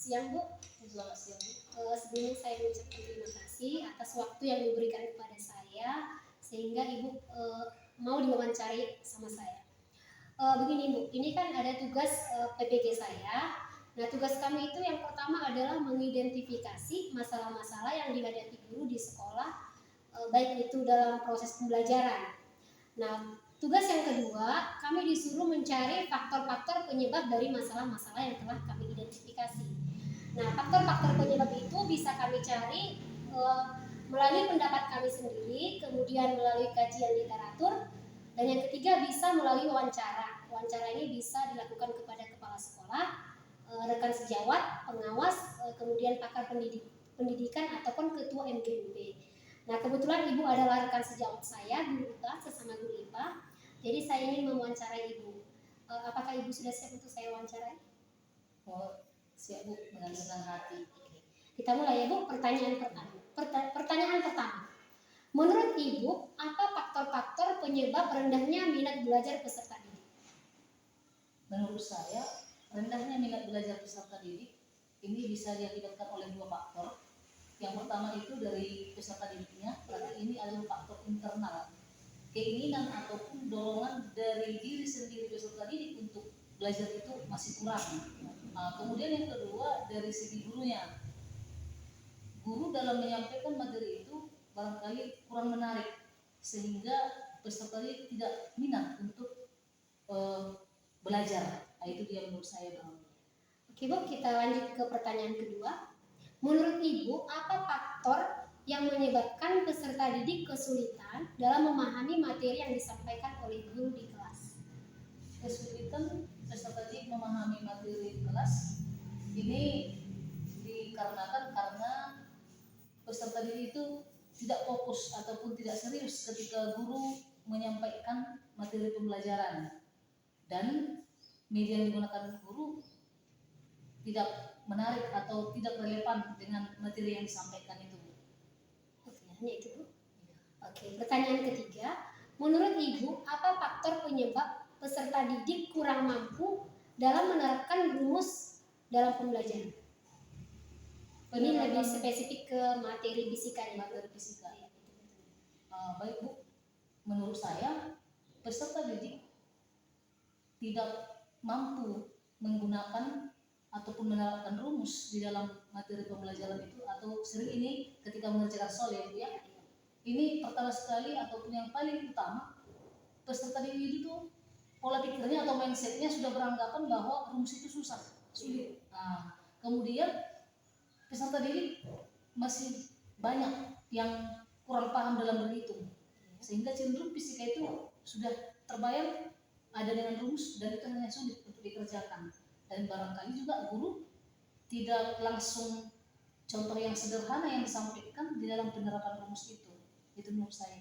siang Bu. Selamat siang Bu. Sebelumnya saya mengucapkan terima kasih atas waktu yang diberikan kepada saya sehingga Ibu mau diwawancari sama saya. Begini Bu, ini kan ada tugas PPG saya. Nah, tugas kami itu yang pertama adalah mengidentifikasi masalah-masalah yang dihadapi guru di sekolah, baik itu dalam proses pembelajaran. Nah, tugas yang kedua, kami disuruh mencari faktor-faktor penyebab dari masalah-masalah yang telah kami identifikasi. Nah, faktor-faktor penyebab itu bisa kami cari melalui pendapat kami sendiri, kemudian melalui kajian literatur, dan yang ketiga bisa melalui wawancara. Wawancara ini bisa dilakukan kepada kepala sekolah, rekan sejawat, pengawas, kemudian pakar pendidikan ataupun ketua MGMP. Nah, kebetulan Ibu adalah rekan sejawat saya, guru IPA, sesama guru IPA. Jadi saya ingin mewawancarai Ibu. Apakah Ibu sudah siap untuk saya wawancarai? Oh, siap Bu, dengan senang hati. Kita mulai ya Bu, pertanyaan pertama. Pertanyaan pertama. Menurut Ibu, apa faktor-faktor penyebab rendahnya minat belajar peserta didik? Menurut saya, rendahnya minat belajar peserta didik ini bisa diakibatkan oleh dua faktor. Yang pertama itu dari peserta didiknya, berarti ini adalah faktor internal. Keinginan ataupun dorongan dari diri sendiri peserta didik untuk belajar itu masih kurang. Kemudian yang kedua dari segi gurunya. Guru dalam menyampaikan materi itu barangkali kurang menarik sehingga peserta didik tidak minat untuk belajar. Nah, itu dia menurut saya Bang. Oke Bu, kita lanjut ke pertanyaan kedua. Menurut Ibu, apa faktor yang menyebabkan peserta didik kesulitan dalam memahami materi yang disampaikan oleh guru di kelas? Kesulitan peserta didik memahami materi di kelas ini dikarenakan karena peserta didik itu tidak fokus ataupun tidak serius ketika guru menyampaikan materi pembelajaran, dan media yang digunakan guru tidak menarik atau tidak relevan dengan materi yang disampaikan itu. Oke, hanya itu Bu. Oke, pertanyaan ketiga. Menurut Ibu, apa faktor penyebab peserta didik kurang mampu dalam menerapkan rumus dalam pembelajaran? Ini lebih spesifik ke materi fisika ya. Materi fisika. Baik Bu, menurut saya peserta didik tidak mampu menggunakan ataupun menerapkan rumus di dalam materi pembelajaran itu, atau sering ini ketika mengerjakan soal ya Bu ya. Ini pertama sekali ataupun yang paling utama, peserta didik itu pola pikirnya atau mindsetnya sudah beranggapan bahwa rumus itu susah, sulit. Nah, kemudian peserta didik masih banyak yang kurang paham dalam berhitung, sehingga cenderung fisika itu sudah terbayang ada dengan rumus dan itu hanya sulit untuk dikerjakan. Dan barangkali juga guru tidak langsung contoh yang sederhana yang disampaikan di dalam penerapan rumus itu. Itu menurut saya.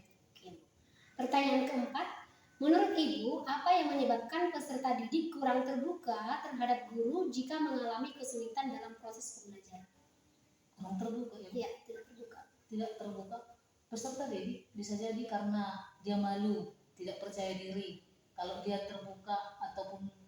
Pertanyaan keempat, menurut Ibu, apa yang menyebabkan peserta didik kurang terbuka terhadap guru jika mengalami kesulitan dalam proses pembelajaran? Kurang terbuka ya? Iya, tidak terbuka. Tidak terbuka. Peserta didik bisa jadi karena dia malu, tidak percaya diri. Kalau dia terbuka ataupun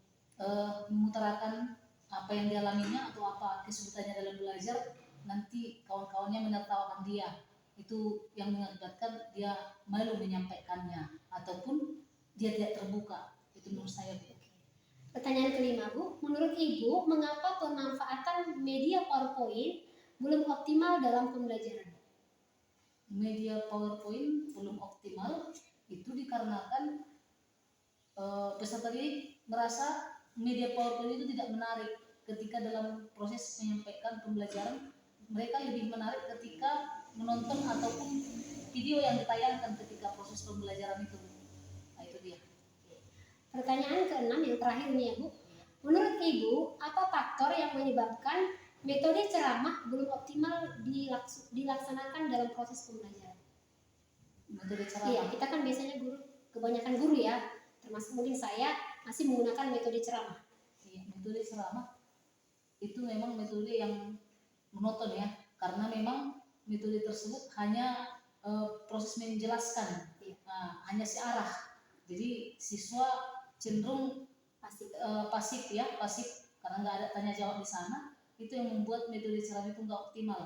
mengutarakan apa yang dialaminya atau apa kesulitannya dalam belajar, nanti kawan-kawannya menertawakan dia. Itu yang mengakibatkan dia malu menyampaikannya ataupun dia tidak terbuka. Itu menurut saya Bu. Pertanyaan kelima Bu, menurut Ibu mengapa pemanfaatan media PowerPoint belum optimal dalam pembelajaran? Media PowerPoint belum optimal itu dikarenakan peserta didik merasa media PowerPoint itu tidak menarik ketika dalam proses menyampaikan pembelajaran. Mereka lebih menarik ketika menonton ataupun video yang ditayangkan ketika proses pembelajaran itu. Nah, itu dia. Pertanyaan keenam yang terakhir nih ya Bu. Menurut Ibu, apa faktor yang menyebabkan metode ceramah belum optimal dilaksanakan dalam proses pembelajaran? Metode ceramah. Iya, kita kan biasanya kebanyakan guru ya, termasuk mungkin saya masih menggunakan metode ceramah. Iya, metode ceramah itu memang metode yang monoton ya, karena memang metode tersebut hanya proses menjelaskan, hanya searah. Jadi siswa cenderung pasif karena nggak ada tanya jawab di sana. itu yang membuat metode ceramah itu nggak optimal.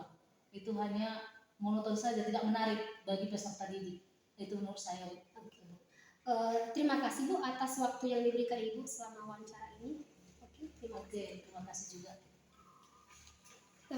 Itu hanya monoton saja, tidak menarik bagi peserta didik. Itu menurut saya. Oke, Bu. Terima kasih Bu atas waktu yang diberikan Ibu selama wawancara ini. Oke, terima kasih. Oke, terima kasih juga.